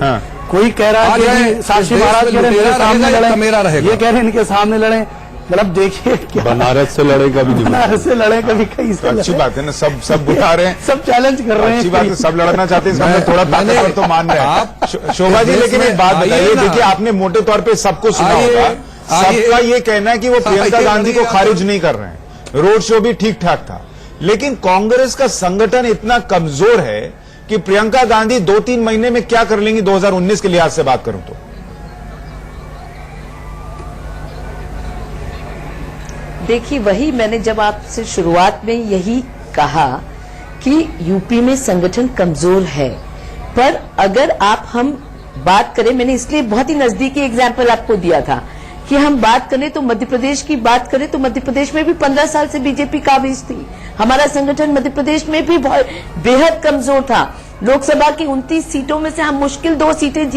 कोई कह रहा है कि साक्षी महाराज कह रहे हैं इनके सामने लड़ें, ये कह रहे हैं इनके सामने लड़ें। मतलब देखिए क्या बनारस से लड़े कभी, बनारस से लड़े कभी, कहीं से अच्छी बात है ना, सब बुला रहे हैं, सब चैलेंज कर रहे हैं। अच्छी बात है, सब लड़ना चाहते हैं, इसका मतलब थोड़ा ताकतवर तो मान रहे हैं। शोभा जी, लेकिन एक बात बताइए, देखिए आपने मोटे तौर पे सबको सुना होगा, सबका ये कहना है कि वो प्रियंका गांधी को खारिज नहीं कर रहे हैं, रोड शो भी ठीक ठाक था, लेकिन कांग्रेस का संगठन इतना कमजोर है कि प्रियंका गांधी 2-3 महीने में क्या कर लेंगी 2019 के लिहाज से बात करूं तो? देखिए, वही मैंने जब आपसे शुरुआत में यही कहा कि यूपी में संगठन कमजोर है, पर अगर हम बात करें, मैंने इसलिए बहुत ही नजदीकी एग्जाम्पल आपको दिया था कि हम बात करें तो मध्य प्रदेश की बात करें तो मध्य प्रदेश में भी 15 साल से बीजेपी काबिज थी। हमारा संगठन मध्य प्रदेश में भी बहुत बेहद कमजोर था। लोकसभा की 29 सीटों में से हम मुश्किल 2 सीटें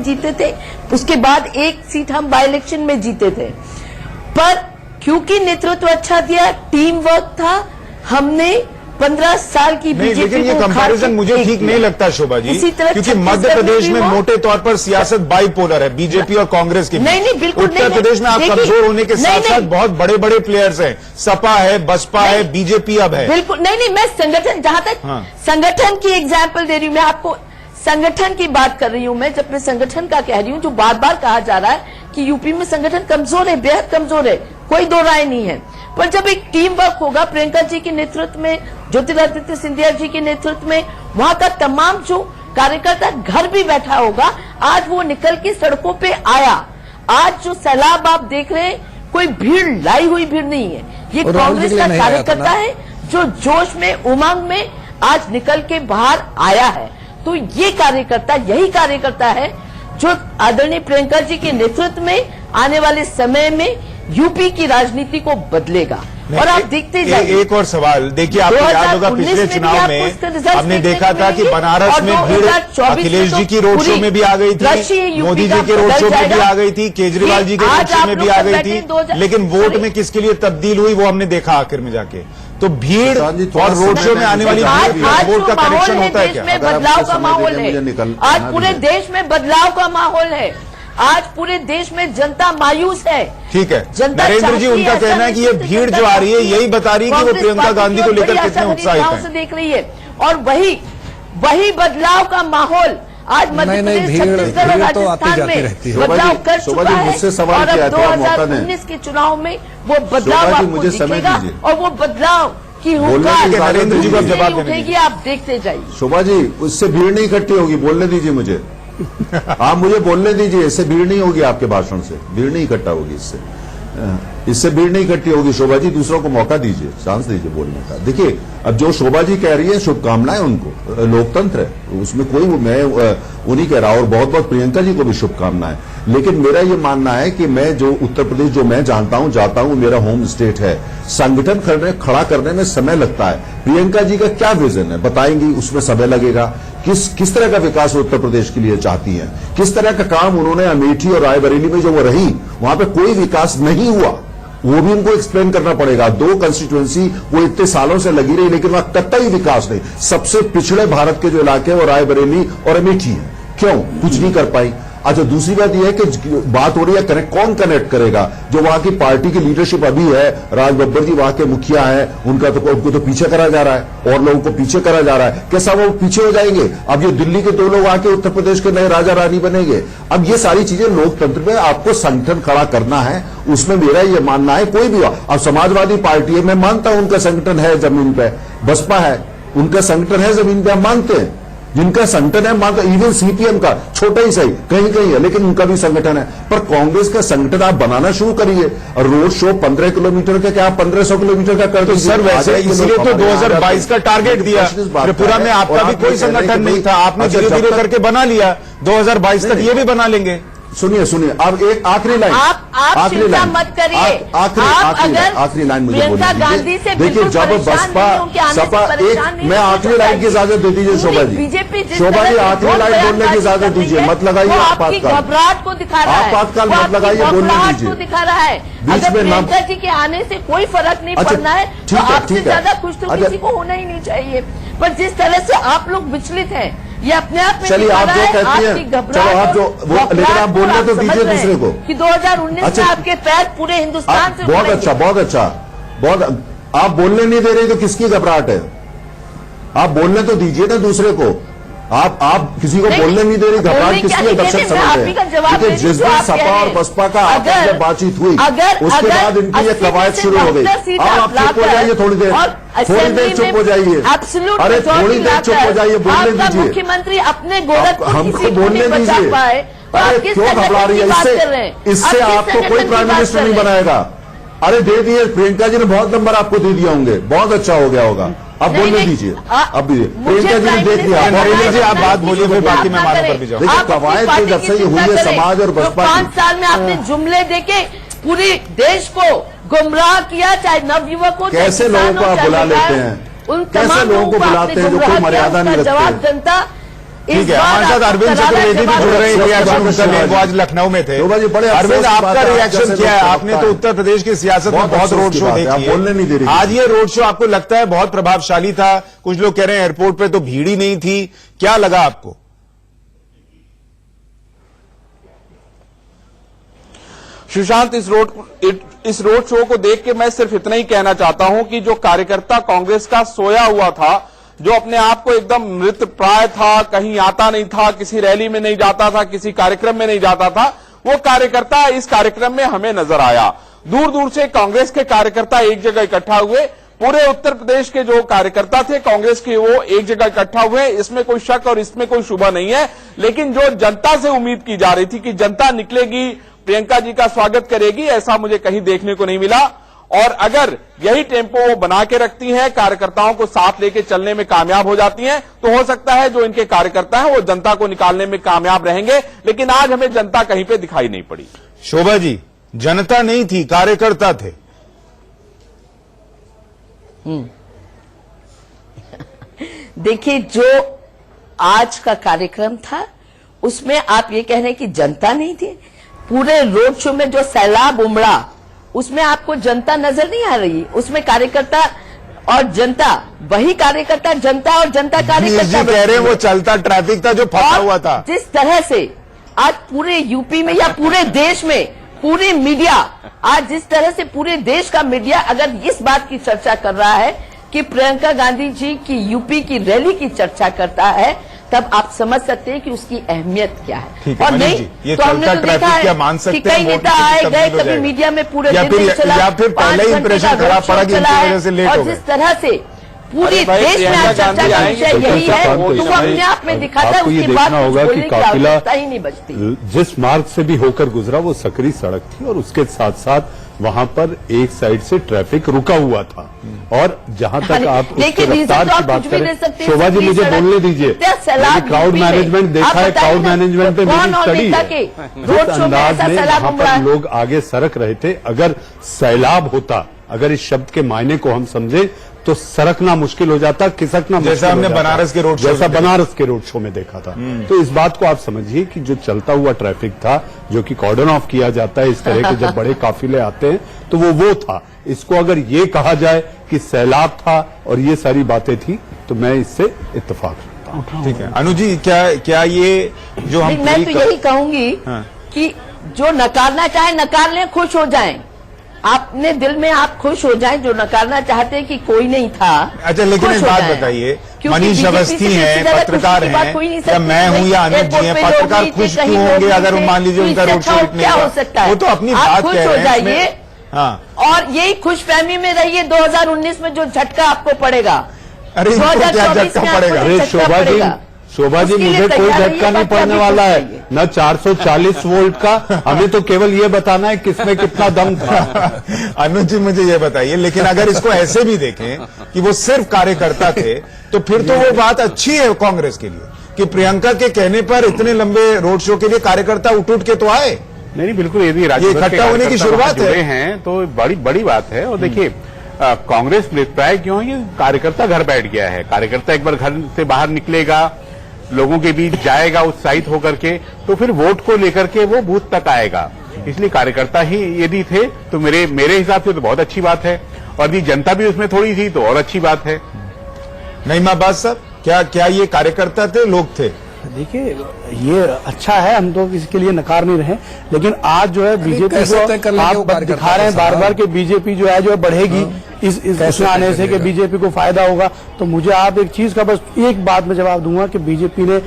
जीते थे, उसके बाद 1 सीट हम बाई इलेक्शन में जीते थे। पर क्योंकि नेतृत्व अच्छा दिया, टीम वर्क था, हमने 15 साल की बीजेपी लेकिन ये कंपैरिजन मुझे ठीक नहीं लगता शोभा जी, क्योंकि मध्य प्रदेश में मोटे तौर पर सियासत बाइपोलर है, बीजेपी और कांग्रेस की। नहीं, बिल्कुल नहीं। उत्तर प्रदेश में आप कमजोर होने के साथ साथ बहुत बड़े बड़े प्लेयर्स हैं, सपा है, बसपा है, बीजेपी अब है। बिल्कुल नहीं, मैं संगठन, जहां तक संगठन की एग्जाम्पल दे रही हूं, मैं आपको संगठन की बात कर रही हूं। मैं जब मैं संगठन का कह रही हूं, जो बार बार कहा जा रहा है कि यूपी में संगठन कमजोर है, बेहद कमजोर है, कोई दो राय नहीं है। पर जब एक टीम वर्क होगा, प्रियंका जी के नेतृत्व में, ज्योतिरादित्य सिंधिया जी के नेतृत्व में, वहां का तमाम जो कार्यकर्ता घर भी बैठा होगा, आज वो निकल के सड़कों पे आया। आज जो सैलाब आप देख रहे हैं, कोई भीड़ लाई हुई भीड़ नहीं है, ये कांग्रेस का कार्यकर्ता है जो जोश में, उमंग में आज निकल के बाहर आया है। तो ये कार्यकर्ता, यही कार्यकर्ता है जो आदरणीय प्रियंका जी के नेतृत्व में आने वाले समय में यूपी की राजनीति को बदलेगा। और आप देखते जाइए। एक और सवाल, देखिए आपको याद होगा पिछले चुनाव में हमने देखा था कि बनारस में भीड़ अखिलेश जी की रोड शो में भी आ गई थी, मोदी जी के रोड शो में भी आ गई थी, केजरीवाल जी के रोड शो में भी आ गई थी, लेकिन वोट में किसके लिए तब्दील हुई वो हमने देखा आखिर में जाके। तो भीड़ और रोड शो में आने वाली वोट का कनेक्शन होता है क्या? देश में बदलाव का माहौल है, आज पूरे देश में बदलाव का माहौल है, आज पूरे देश में जनता मायूस है। ठीक है, नरेंद्र जी, उनका कहना है कि ये भीड़ जो आ रही है यही बता रही है कि वो प्रियंका गांधी को लेकर कितने उत्साहित हैं। देख रही है, और वही बदलाव का माहौल आज मध्य प्रदेश, छत्तीसगढ़ और राजस्थान में बदलाव कर चुका है। और अब 2019 के चुनाव में वो बदलाव आपको दिखेगा, और वो बदलाव की हुंकार नरेंद्र जी को जवाब उठेगी, आप देखते जाइए। शोभा जी, उससे भीड़ नहीं इकट्ठी होगी, बोलने दीजिए मुझे। आप मुझे बोलने दीजिए, इससे भीड़ नहीं होगी, आपके भाषण से भीड़ नहीं इकट्ठा होगी, इससे भीड़ नहीं इकट्ठी होगी। शोभा जी, दूसरों को मौका दीजिए, चांस दीजिए बोलने का। देखिए, अब जो शोभा जी कह रही है, शुभकामनाएं उनको, लोकतंत्र है, उसमें कोई मैं उन्हीं कह रहा, और बहुत बहुत प्रियंका जी को भी शुभकामनाएं। लेकिन मेरा ये मानना है कि मैं जो उत्तर प्रदेश जो मैं जानता हूं, जाता हूं, मेरा होम स्टेट है, संगठन खड़ा करने में समय लगता है। प्रियंका जी का क्या विजन है बताएंगी, उसमें समय लगेगा। किस तरह का विकास उत्तर प्रदेश के लिए चाहती हैं, किस तरह का काम उन्होंने अमेठी और रायबरेली में जो वो रही, वहां पे कोई विकास नहीं हुआ, वो भी उनको एक्सप्लेन करना पड़ेगा। 2 कंस्टिट्यूएंसी वो इतने सालों से लगी रही, लेकिन वहां कतई विकास नहीं। सबसे पिछड़े भारत के जो इलाके हैं वो रायबरेली और अमेठी है, क्यों कुछ नहीं कर पाई। अच्छा, दूसरी बात यह है कि बात हो रही है कौन कनेक्ट करेगा, जो वहां की पार्टी की लीडरशिप अभी है, राज बब्बर जी वहां के मुखिया हैं, उनको तो पीछे करा जा रहा है, और लोगों को पीछे करा जा रहा है। कैसा वो पीछे हो जाएंगे? अब ये दिल्ली के 2 लोग आके उत्तर प्रदेश के नए राजा रानी बनेंगे। अब ये सारी चीजें लोकतंत्र में आपको संगठन खड़ा करना है, उसमें मेरा ये मानना है कोई भी। अब समाजवादी पार्टी है, मैं मानता हूं उनका संगठन है जमीन पे, बसपा है, उनका संगठन है जमीन पे, हम मानते हैं, जिनका संगठन है, मान इवन सीपीएम का छोटा ही सही कहीं कहीं है, लेकिन उनका भी संगठन है। पर कांग्रेस का संगठन आप बनाना शुरू करिए। और रोड शो 15 किलोमीटर का क्या आप 1500 किलोमीटर का कर तो दीजिए। सर वैसे इसलिए तो 2022 का टारगेट दिया। त्रिपुरा में आपका भी कोई संगठन नहीं था, आपने धीरे धीरे करके बना लिया। 2022 तक ये भी बना लेंगे। सुनिए सुनिए, अब एक आखिरी लाइन, आप चिंता मत करिए। आखिरी लाइन मुझे प्रियंका गांधी से देखिए, जब बसपा सपा एक, मैं आखिरी लाइन की इजाजत दे दीजिए शोभा जी। बीजेपी शोभा जी आखिरी लाइन बोलने की इजाजत दीजिए, मत लगाइए आपातकाल। घबराहट को दिखा रहा है, आपातकाल मत लगाइए, बोलने दीजिए। दिखा रहा है। अगर प्रियंका जी के आने से कोई फर्क नहीं पड़ना है तो आपसे ज्यादा खुश तो किसी को होना ही नहीं चाहिए। पर जिस तरह से आप लोग विचलित हैं, ये अपने आप में चलिए आप जो कहती हैं, चलो आप जो लेकिन आप बोलने तो दीजिए दूसरे को कि 2019 में आपके पैर पूरे हिंदुस्तान से बहुत अच्छा, बहुत अच्छा, बहुत। आप बोलने नहीं दे रहे तो किसकी घबराहट है? आप बोलने तो दीजिए ना दूसरे को। आप किसी को बोलने नहीं दे रही, घबराहट किसकी है? दर्शक समझते हैं। देखिए, जिस दिन सपा और बसपा का आपस में बातचीत हुई, उसके बाद इनकी ये कवायद शुरू हो गई। अब आप चुप हो जाइए, थोड़ी देर चुप हो जाइए। अरे थोड़ी देर चुप हो जाइए, बोलने दीजिए। मुख्यमंत्री अपने गोरख हमको बोलने दीजिए। अरे क्यों घबरा रही है? इससे आपको कोई प्राइम मिनिस्टर नहीं बनाएगा। अरे दे दिए, प्रियंका जी ने बहुत नंबर आपको दे दिया होंगे, बहुत अच्छा हो गया होगा। अब बोलने दीजिए, अब दीजिए। प्रियंका जी ने देख लिया। नरेंद्र जी आप बात बोलिए, फिर बाकी मैं मानव पर भी जाऊँ। देखिए, कवायद जो जब से ये हुई है समाज और बसपा की, 5 साल में आपने जुमले देके पूरे देश को गुमराह किया, चाहे नवयुवकों, कैसे लोगों को आप बुला लेते हैं? उन कैसे लोगों को बुलाते हैं जो कोई मर्यादा नहीं रखते? जवाब जनता ठीक है। हमारे साथ अरविंद चतुर्वेदी भी जुड़ रहे हैं, रिएक्शन उनका लें। वो आज लखनऊ में थे। अरविंद आपका रिएक्शन क्या है? आपने तो उत्तर प्रदेश की सियासत में बहुत रोड शो देखी है, बोलने नहीं दे रही। आज ये रोड शो आपको लगता है बहुत प्रभावशाली था? कुछ लोग कह रहे हैं एयरपोर्ट पे तो भीड़ ही नहीं थी, क्या लगा आपको? सुशांत, इस रोड शो को देख के मैं सिर्फ इतना ही कहना चाहता हूं कि जो कार्यकर्ता कांग्रेस का सोया हुआ था, जो अपने आप को एकदम मृत प्राय था, कहीं आता नहीं था, किसी रैली में नहीं जाता था, किसी कार्यक्रम में नहीं जाता था, वो कार्यकर्ता इस कार्यक्रम में हमें नजर आया। दूर दूर से कांग्रेस के कार्यकर्ता एक जगह इकट्ठा हुए। पूरे उत्तर प्रदेश के जो कार्यकर्ता थे कांग्रेस के, वो एक जगह इकट्ठा हुए। इसमें कोई शक और इसमें कोई शुबा नहीं है। लेकिन जो जनता से उम्मीद की जा रही थी कि जनता निकलेगी, प्रियंका जी का स्वागत करेगी, ऐसा मुझे कहीं देखने को नहीं मिला। और अगर यही टेम्पो वो बना के रखती हैं, कार्यकर्ताओं को साथ लेके चलने में कामयाब हो जाती हैं, तो हो सकता है जो इनके कार्यकर्ता हैं वो जनता को निकालने में कामयाब रहेंगे। लेकिन आज हमें जनता कहीं पे दिखाई नहीं पड़ी। शोभा जी, जनता नहीं थी, कार्यकर्ता थे। देखिए, जो आज का कार्यक्रम था उसमें आप ये कह रहे हैं कि जनता नहीं थी। पूरे रोड शो में जो सैलाब उमड़ा उसमें आपको जनता नजर नहीं आ रही? उसमें कार्यकर्ता और जनता, वही कार्यकर्ता जनता और जनता कार्यकर्ता कह रहे हैं वो चलता ट्रैफिक था जो फंसा हुआ था। जिस तरह से आज पूरे यूपी में या पूरे देश में पूरी मीडिया, आज जिस तरह से पूरे देश का मीडिया अगर इस बात की चर्चा कर रहा है कि प्रियंका गांधी जी की यूपी की रैली की चर्चा करता है, तब आप समझ सकते हैं कि उसकी अहमियत क्या है। और नहीं ये तो हमने तो देखा है कि कई नेता आए गए, कभी मीडिया में पूरे दिन नहीं चला, या फिर पहले ही इंप्रेशन खराब पड़ा कि इनकी वजह से लेट हो और गए। जिस तरह से पूरी देश में आज चर्चा का विषय यही है, तो वो अपने आप में दिखाता है। आपको ये उसके बाद देखना होगा बोलने कि की काफिला आवश्यकता ही नहीं बचती। जिस मार्ग से भी होकर गुजरा वो सकरी सड़क थी और उसके साथ साथ वहां पर एक साइड से ट्रैफिक रुका हुआ था। और जहां तक आप उसके रफ्तार की बात करें, शोभा जी मुझे बोलने दीजिए, क्राउड मैनेजमेंट देखा है, क्राउड मैनेजमेंट में मेरी स्टडी है। जिस अंदाज में वहां पर लोग आगे सरक रहे थे, अगर सैलाब होता, अगर इस शब्द के मायने को हम समझे तो सरकना मुश्किल हो जाता, खिसकना जैसा हमने बनारस के रोड शो, जैसा बनारस के रोड शो में देखा था। तो इस बात को आप समझिए कि जो चलता हुआ ट्रैफिक था, जो कि कॉर्डन ऑफ किया जाता है इस तरह के जब बड़े काफिले आते हैं, तो वो था। इसको अगर ये कहा जाए कि सैलाब था और ये सारी बातें थी, तो मैं इससे इत्तेफाक रखता हूं। ठीक है अनु जी, क्या ये जो हम मैं तो यही कहूंगी कि जो नकारना चाहे नकार लें, खुश हो जाएं। अपने दिल में आप खुश हो जाएं, जो नकारना चाहते हैं कि कोई नहीं था। अच्छा, लेकिन एक बात बताइए, मनीष अवस्थी हैं, पत्रकार हैं, या मैं हूं या अनुज जी हैं, पत्रकार खुश क्यों होंगे अगर वो मान लीजिए उनका रोड शो क्या हो सकता है? वो तो अपनी बात कह रहे हैं। हाँ, और यही खुशफहमी में रहिए 2019 में जो झटका आपको पड़ेगा। अरे 2024 झटका पड़ेगा? अरे शोभा जी, उसके लिए मुझे कोई तैयार झटका रहिए, नहीं बाकी पड़ने अभी वाला पूछ है, लीजिए। न 440 वोल्ट का। हमें तो केवल ये बताना है किसमें कितना दम था। अनुज जी मुझे ये बताइए, लेकिन अगर इसको ऐसे भी देखें कि वो सिर्फ कार्यकर्ता थे, तो फिर तो वो बात अच्छी है कांग्रेस के लिए कि प्रियंका के कहने पर इतने लंबे रोड शो के लिए कार्यकर्ता उठ उठ के तो आए। नहीं, बिल्कुल, यदि राज्य इकट्ठा होने की शुरुआत है। जुड़े हैं तो बड़ी बड़ी बात है। और देखिए, कांग्रेस मृतप्राय क्यों है? ये कार्यकर्ता घर बैठ गया है। कार्यकर्ता एक बार घर से बाहर निकलेगा, लोगों के बीच जाएगा उत्साहित होकर के, तो फिर वोट को लेकर के वो बूथ तक आएगा। इसलिए कार्यकर्ता ही यदि थे तो मेरे हिसाब से तो बहुत अच्छी बात है, और यदि जनता भी उसमें थोड़ी थी तो और अच्छी बात है। नहीं माबाज साहब, क्या ये कार्यकर्ता थे, लोग थे? देखिए, ये अच्छा है, हम तो इसके लिए नकार नहीं रहे, लेकिन आज जो है बीजेपी कैसे तय कर को लेंगे वो आप कार्यकर्ता दिखा रहे हैं का बार सवाल? बार कि बीजेपी जो है बढ़ेगी इस उसमें आने से, कि बीजेपी को फायदा होगा। तो मुझे आप एक चीज का बस एक बात में जवाब दूंगा कि बीजेपी ने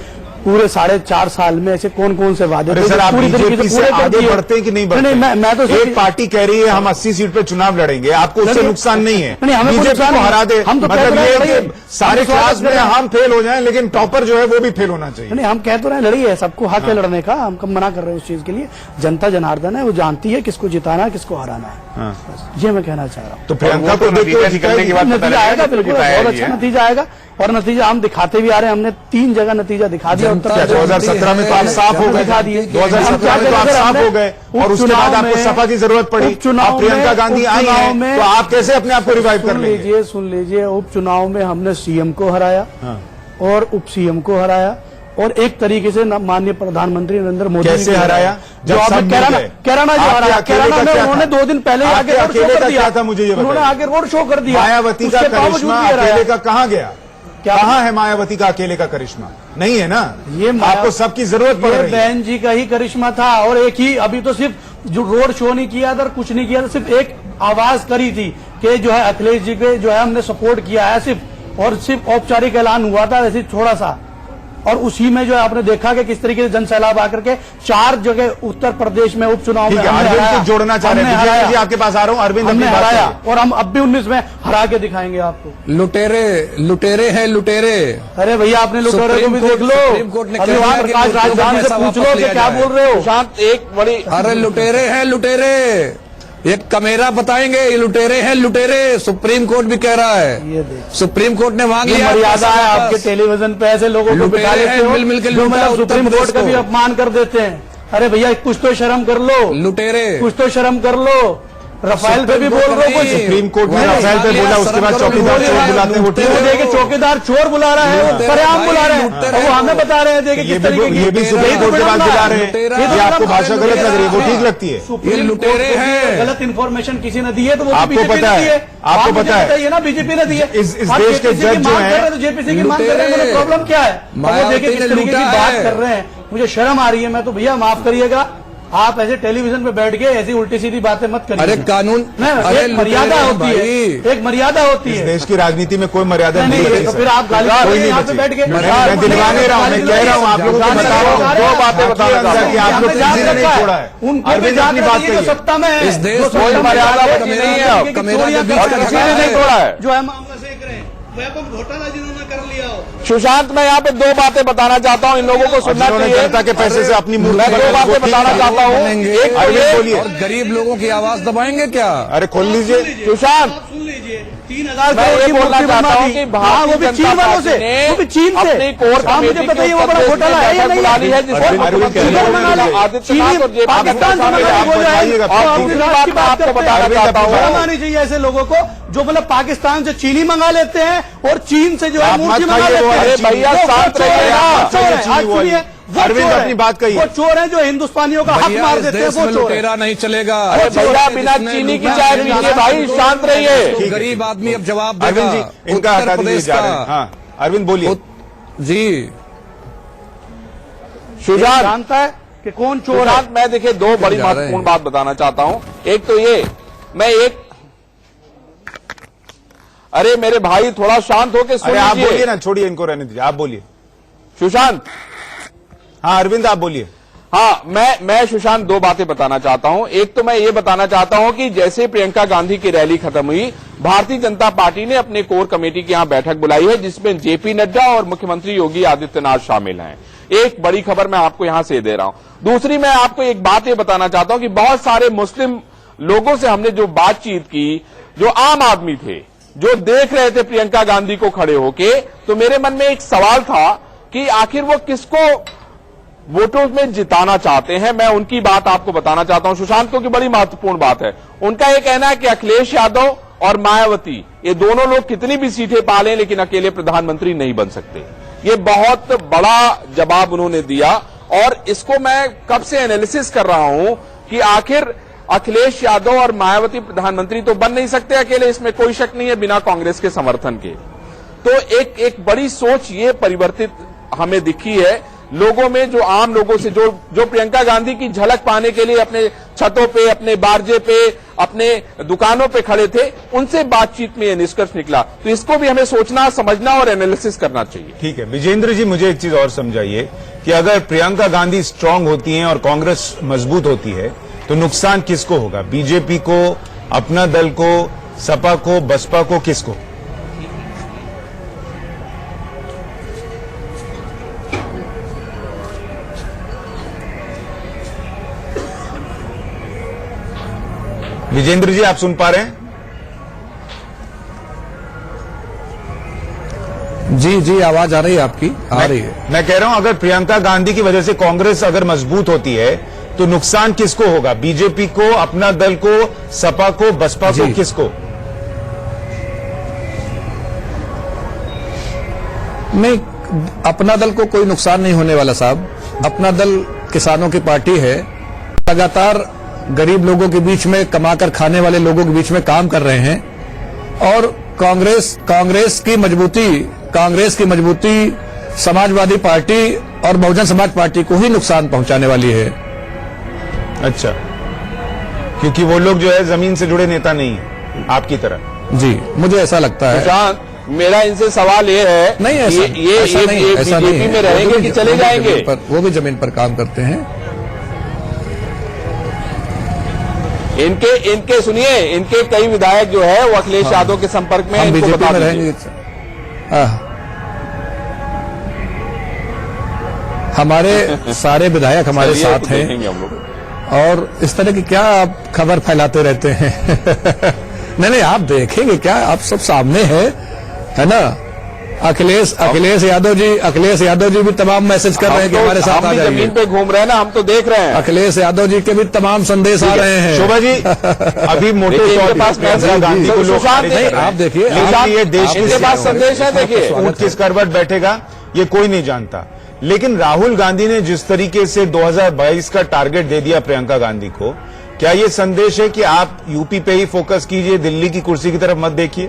पूरे 4.5 साल में ऐसे कौन कौन से वादे अरे थे सर, जो आप पूरी तरीके बीजेपी से से पूरे कर आगे दिए। बढ़ते हैं कि नहीं बढ़ते? नहीं, मैं तो एक पार्टी कह रही है हम 80 सीट पे चुनाव लड़ेंगे, आपको उससे नहीं, नुकसान नहीं है। नहीं, हमें कोई बीजेपी नुकसान को नहीं। हरा दे, हम तो मतलब कह रहे ये हैं, है कि सारे हम क्लास स्वागत में कर रहे हैं। हम फेल हो जाएं, लेकिन टॉपर जो है वो भी फेल होना चाहिए। नहीं, हम कह तो रहे हैं लड़िए, सबको हक है लड़ने का, हम कब मना कर रहे हैं उस चीज के लिए। जनता जनार्दन है, वो जानती है किसको जिताना है, किसको हराना है। बस ये मैं कहना चाह रहा हूँ। तो प्रियंका को नतीजा निकलने के बाद पता नतीजा आएगा, लगेगा बिल्कुल जिताया बहुत ही अच्छा है। नतीजा आएगा, और नतीजा हम दिखाते भी आ रहे हैं। हमने 3 जगह नतीजा दिखा दिया। उत्तर जनता प्रदेश 2017 में तो आप साफ हो गए, दिखा दिए। 2017 में तो आप साफ हो गए, और उसके बाद आपको सपा की जरूरत पड़ी। अब प्रियंका गांधी आई है, तो आप कैसे अपने आप को रिवाइव कर लेंगे? सुन लीजिए, उपचुनाव में हमने सीएम को हराया और उप सीएम को हराया, और एक तरीके से माननीय प्रधानमंत्री नरेंद्र मोदी कैसे ने हराया? जो आपने कैराना जो हराया, कैराना में उन्होंने 2 दिन पहले ही आगे रोड शो कर दिया था, मुझे ये उन्होंने बताइए। आगे रोड शो कर दिया। मायावती का उसके बावजूद करिश्मा भी हराया। अकेले का कहाँ गया? क्या? कहाँ है मायावती का अकेले का करिश्मा? नहीं है ना, ये आपको सबकी जरूरत पड़ ये रही है। बहन जी का ही करिश्मा था, और एक ही अभी तो सिर्फ जो रोड शो नहीं किया था, कुछ नहीं किया था, सिर्फ एक आवाज करी थी कि जो है अखिलेश जी के जो है हमने सपोर्ट किया है सिर्फ, और सिर्फ औपचारिक ऐलान हुआ था वैसे थोड़ा सा, और उसी में जो है आपने देखा कि किस तरीके से जन सैलाब आकर के 4 जगह उत्तर प्रदेश में उपचुनाव में ठीक है, हमने अरविंद हराया। को जोड़ना चाह रहे हैं। हमने विजय हराया। जी आपके पास आ रहा हूं, अरविंद हमने अपनी बात हराया, करिए। और हम अब भी 19 में हरा के दिखाएंगे आपको। लुटेरे लुटेरे हैं लुटेरे। अरे भैया, आपने लुटेरे को भी देख लो, सुप्रीम कोर्ट ने अभी कह वहाँ दिया कि प्रकाश लुटेरों राजधानी का से पैसा पूछ लो वापस कि लिया क्या जाए। बोल रहे हो। शांत, एक बड़ी अरे लुटेरे हैं लुटेरे, एक कमेरा बताएंगे, ये लुटेरे हैं लुटेरे। सुप्रीम कोर्ट भी कह रहा है, ये देख, सुप्रीम कोर्ट ने मांग ये लिया मर्यादा है पैसा आपके वापस। टेलीविजन पे ऐसे लोगों को लुटेरे बिठा लेते हैं, हो मिल मिल के जो लूटा मतलब उत्तर सुप्रीम प्रदेश कोर्ट का को। भी अपमान कर देते हैं। अरे भैया, कुछ तो शर्म कर लो, लुटेरे कुछ तो शर्म कर लो। रफाल पे भी बोल रहे हो कुछ। सुप्रीम कोर्ट ने नहीं, रफाल पे बोला, उसके बाद चौकीदार चोर बुलाते हैं, वो ठीक वो है। देखिए, चौकीदार चोर बुला रहा है, वो लुटेरे सरेआम भाई, बुला रहे हैं, लुटेरे और वो हमें बता रहे हैं देखिए ये किस तरीके की। भी सुप्रीम यही तो कोर्ट के बाद विडंबना बुला है। रहे हैं। लुटेरा, ये आपको भाषा गलत लग रही है, वो ठीक लगती है? सुप्रीम ये लुटेरे कोर्ट को हैं। गलत इन्फॉर्मेशन किसी ने दी है तो वो आपको बीजेपी पता ने है, दी है। आपको आप मुझे पता है। बताइए ना, बीजेपी ने दी है। इस आप देश के JPC की जज जो मांग हैं, कर रहे हैं, तो जेपीसी की मांग कर रहे हैं, लुटेरे। प्रॉब्लम क्या है? अब वो मायावती देखिए ने किस तरीके की लूटा बात है। कर रहे हैं, मुझे शर्म आ रही है। मैं तो भैया माफ करिएगा, आप ऐसे टेलीविजन पे बैठ के ऐसी उल्टी सीधी बातें मत करिए। अरे कानून, नहीं, अरे एक मर्यादा लुटेरे होती है, भाई। एक मर्यादा होती इस है। देश की राजनीति में कोई मर्यादा नहीं, नहीं नहीं, बची तो सर। फिर आप गाली कोई दे नहीं यहाँ पे बची। बैठ के मैं दिलवा नहीं रहा हूं, मैं कह रहा हूं, आप लोगों को बता रहा हूं, दो बातें बताना चाहता हूं। कि आप लोग किसी ने नहीं छोड़ा है। उनके अरविंद अपनी बात जो करिए। सत्ता में है, इस देश जो में सत्ता कोई में मर्यादा है, बची कि नहीं है। चोरियां कमेरा कर के बीच रहे का हैं, किसी ने नहीं तोड़ा है। जो है मामला सेक रहे हैं, व्यापक घोटाला जिन्होंने कर लिया हो। सुशांत, मैं यहाँ पे 2 बातें बताना चाहता हूँ, इन लोगों को सुनना जिन्होंने चाहिए। जनता के पैसे से अपनी मूर्ति मैं 2 बनाई, बातें वो ठीक बताना है। चाहता हूँ। बनेंगे। एक तो अरविंद ये, बोलिए। और गरीब लोगों की आवाज दबाएंगे क्या? अरे खोल लीजिए। सुशांत, सुन लीजिए, 3000 मैं करोड़ ये की बोलना मूर्ति चाहता बनवा हूँ दी। कि हाँ, वो भी भारतीय चीन जनता वालों से, पार्टी ने वो भी चीन से। अपनी कोर हाँ, मुझे कमेटी बताइए, के वो बड़ा उत्तर घोटाला प्रदेश है या में नहीं बुलानी है, है? जिसमें और मुख्यमंत्री चीन मंगा ली, आदित्यनाथ और चीनी जेपी पाकिस्तान से नड्डा मंगा ली, आप बोल रहे हैं। बताइएगा। और और दूसरी दूसरी बात की बात बात मैं आपको करते हैं। बताना चाहता हूँ। शर्म आनी चाहिए ऐसे लोगों को जो मतलब पाकिस्तान से चीनी मंगा लेते हैं और चीन से जो है आप मूर्ति मत मंगा खाइए लेते वो हैं। अरे भैया, वो शांत चोर रहिए है, ना। वो चोर है। आज चीनी वो सुनिए, है। वो अरविंद चोर अपनी है। बात कहिए। वो चोर है जो हिंदुस्तानियों का हक भैया, मार इस देते हैं, देश वो में चोर है। लुटेरा नहीं चलेगा। अरे भैया, बिना जिसने चीनी की लूटा चाय है, पीजिए भाई, शांत तो रहिए। गरीब आदमी अब जवाब देगा। अरविंद जी, इनका उत्तर हटा दीजिए, प्रदेश जा रहे हैं। का। हाँ, अरविंद बोलिए। जी सुशांत, जानता है कि कौन चोर है। सुशांत, मैं देखिए 2 बड़ी जा रहे महत्वपूर्ण हैं। बात बताना चाहता हूँ। एक तो ये, अरे मेरे भाई, थोड़ा शांत होकर सुन अरे आप बोलिए लीजिए। ना, छोड़िए इनको रहने दीजिए, आप बोलिए। सुशांत, हाँ अरविंद आप बोलिए। हाँ, मैं सुशांत दो बातें बताना चाहता हूं। एक तो मैं ये बताना चाहता हूं कि जैसे प्रियंका गांधी की रैली खत्म हुई, भारतीय जनता पार्टी ने अपने कोर कमेटी की यहां बैठक बुलाई है, जिसमें जेपी नड्डा और मुख्यमंत्री योगी आदित्यनाथ शामिल हैं। एक बड़ी खबर मैं आपको यहां से दे रहा हूं। दूसरी, मैं आपको एक बात ये बताना चाहता हूं कि बहुत सारे मुस्लिम लोगों से हमने जो बातचीत की, जो आम आदमी थे, जो देख रहे थे प्रियंका गांधी को खड़े होके, तो मेरे मन में एक सवाल था कि आखिर वो किसको वोटों में जिताना चाहते हैं। मैं उनकी बात आपको बताना चाहता हूं सुशांत, क्योंकि बड़ी महत्वपूर्ण बात है। उनका यह कहना है कि अखिलेश यादव और मायावती, ये दोनों लोग कितनी भी सीटें पालें लेकिन अकेले प्रधानमंत्री नहीं बन सकते। ये बहुत बड़ा जवाब उन्होंने दिया, और इसको मैं कब से एनालिसिस कर रहा हूं कि आखिर अखिलेश यादव और मायावती प्रधानमंत्री तो बन नहीं सकते अकेले, इसमें कोई शक नहीं है, बिना कांग्रेस के समर्थन के। तो एक बड़ी सोच ये परिवर्तित हमें दिखी है लोगों में, जो आम लोगों से, जो प्रियंका गांधी की झलक पाने के लिए अपने छतों पे, अपने बारजे पे, अपने दुकानों पे खड़े थे, उनसे बातचीत में यह निष्कर्ष निकला। तो इसको भी हमें सोचना, समझना और एनालिसिस करना चाहिए। ठीक है विजेंद्र जी, मुझे एक चीज और समझाइए कि अगर प्रियंका गांधी स्ट्रांग होती हैं और कांग्रेस मजबूत होती है तो नुकसान किसको होगा? बीजेपी को, अपना दल को, सपा को, बसपा को, किसको? विजेंद्र जी, आप सुन पा रहे हैं? जी जी, आवाज आ रही है आपकी, आ रही है। मैं कह रहा हूं अगर प्रियंका गांधी की वजह से कांग्रेस अगर मजबूत होती है तो नुकसान किसको होगा? बीजेपी को, अपना दल को, सपा को, बसपा को, किसको? नहीं, अपना दल को कोई नुकसान नहीं होने वाला साहब। अपना दल किसानों की पार्टी है, लगातार गरीब लोगों के बीच में, कमाकर खाने वाले लोगों के बीच में काम कर रहे हैं। और कांग्रेस की मजबूती समाजवादी पार्टी और बहुजन समाज पार्टी को ही नुकसान पहुंचाने वाली है। अच्छा, क्योंकि वो लोग जो है जमीन से जुड़े नेता नहीं है आपकी तरह। जी, मुझे ऐसा लगता है। सुशांत, मेरा इनसे सवाल ये है, नहीं ऐसा ये बीजेपी में रहेंगे कि चले जाएंगे? वो भी जमीन पर काम करते हैं। इनके सुनिए, इनके कई विधायक जो है वो अखिलेश यादव के संपर्क में, हम बीजेपी में रहेंगे। हमारे सारे विधायक हमारे साथ हैं, और इस तरह की क्या आप खबर फैलाते रहते हैं? नहीं, आप देखेंगे क्या, आप सब सामने है ना। अखिलेश यादव जी भी तमाम मैसेज कर रहे हैं कि हमारे साथ आ जाइए। जमीन पे घूम रहे हैं ना, हम तो देख रहे हैं। अखिलेश यादव जी के भी तमाम संदेश आ रहे हैं। शोभा जी, अभी मोटे तौर पर गांधी को लोग, आप देखिए, ये देश के पास संदेश है, देखिए ऊंट किस करवट बैठेगा ये कोई नहीं जानता। लेकिन राहुल गांधी ने जिस तरीके से 2022 का टारगेट दे दिया प्रियंका गांधी को, क्या ये संदेश है कि आप यूपी पे ही फोकस कीजिए, दिल्ली की कुर्सी की तरफ मत देखिए?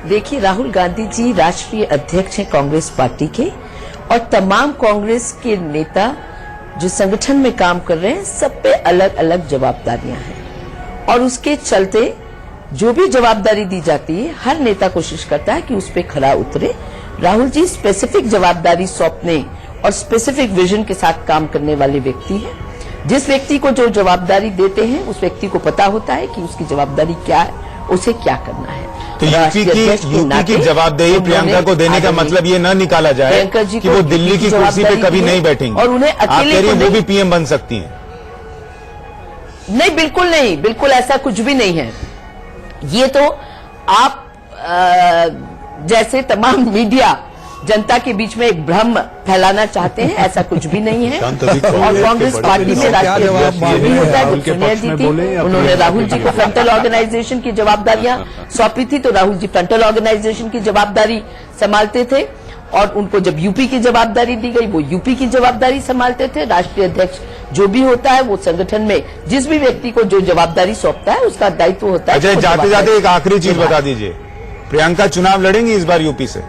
देखिए, राहुल गांधी जी राष्ट्रीय अध्यक्ष हैं कांग्रेस पार्टी के, और तमाम कांग्रेस के नेता जो संगठन में काम कर रहे हैं, सब पे अलग अलग जवाबदारियां हैं, और उसके चलते जो भी जवाबदारी दी जाती है, हर नेता कोशिश करता है कि उस पे खरा उतरे। राहुल जी स्पेसिफिक जवाबदारी सौंपने और स्पेसिफिक विजन के साथ काम करने वाले व्यक्ति हैं। जिस व्यक्ति को जो जवाबदारी देते हैं, उस व्यक्ति को पता होता है कि उसकी जवाबदारी क्या है, उसे क्या करना है। तो यूपी की जवाबदेही प्रियंका को देने का मतलब ये न निकाला जाए कि वो दिल्ली की कुर्सी पे कभी नहीं बैठेंगे, और उन्हें अकेले वो भी पीएम बन सकती हैं। नहीं, बिल्कुल नहीं, बिल्कुल ऐसा कुछ भी नहीं है। ये तो आप जैसे तमाम मीडिया जनता के बीच में एक भ्रम फैलाना चाहते हैं, ऐसा कुछ भी नहीं है। और कांग्रेस पार्टी में राष्ट्रीय अध्यक्ष भी होता है, जो सोनिया जी थी, उन्होंने राहुल जी को फ्रंटल ऑर्गेनाइजेशन की जवाबदारियां सौंपी थी, तो राहुल जी फ्रंटल ऑर्गेनाइजेशन की जवाबदारी संभालते थे, और उनको जब यूपी की जवाबदारी दी गई, वो यूपी की जवाबदारी संभालते थे। राष्ट्रीय अध्यक्ष जो भी होता है, वो संगठन में जिस भी व्यक्ति को जो जवाबदारी सौंपता है, उसका दायित्व होता है। अच्छा, जाते जाते एक आखिरी चीज बता दीजिए, प्रियंका चुनाव लड़ेंगी इस बार यूपी से?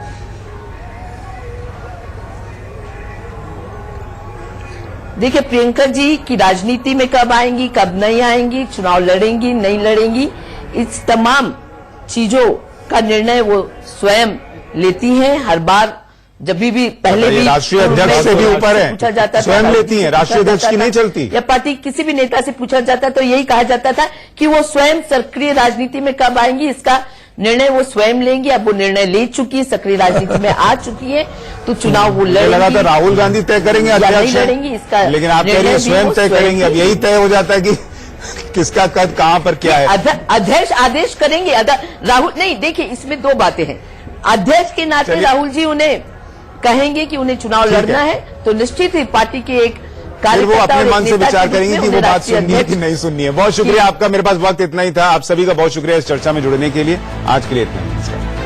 देखिए, प्रियंका जी की राजनीति में कब आएंगी, कब नहीं आएंगी, चुनाव लड़ेंगी, नहीं लड़ेंगी, इस तमाम चीजों का निर्णय वो स्वयं लेती हैं हर बार, जब भी पहले बताइए, भी राष्ट्रीय अध्यक्ष से भी ऊपर है, पूछा जाता था, स्वयं लेती हैं, राष्ट्रीय अध्यक्ष की नहीं चलती। या पार्टी किसी भी नेता से पूछा जाता तो यही कहा जाता था कि वो स्वयं सक्रिय राजनीति में कब आएंगी, इसका निर्णय वो स्वयं लेंगी। अब वो निर्णय ले चुकी है, सक्रिय राजनीति में आ चुकी है, तो चुनाव वो मुझे लगा था राहुल गांधी तय करेंगे या नहीं अध्यक्ष, लड़ेंगी, इसका लेकिन आप कह रही निर्णय हैं भी स्वयं वो तय स्वयं करेंगे। अब ही- यही तय हो जाता है कि किसका कद कहां पर क्या है। अध्यक्ष आदेश करेंगे। राहुल नहीं, देखिए इसमें दो बातें हैं। अध्यक्ष के नाते चलिए। राहुल जी उन्हें कहेंगे कि उन्हें चुनाव ठीक है। लड़ना है, तो निश्चित ही पार्टी के एक फिर वो कार्यकर्ता अपने और एक मन से नेता विचार के रूप करेंगे में कि वो उन्हें बात राष्ट्रीय सुननी है कि अध्यक्ष- नहीं सुननी है। बहुत शुक्रिया आपका, मेरे पास वक्त इतना ही था। आप सभी का बहुत शुक्रिया इस चर्चा में जुड़ने के लिए। आज के लिए इतना ही, नमस्कार।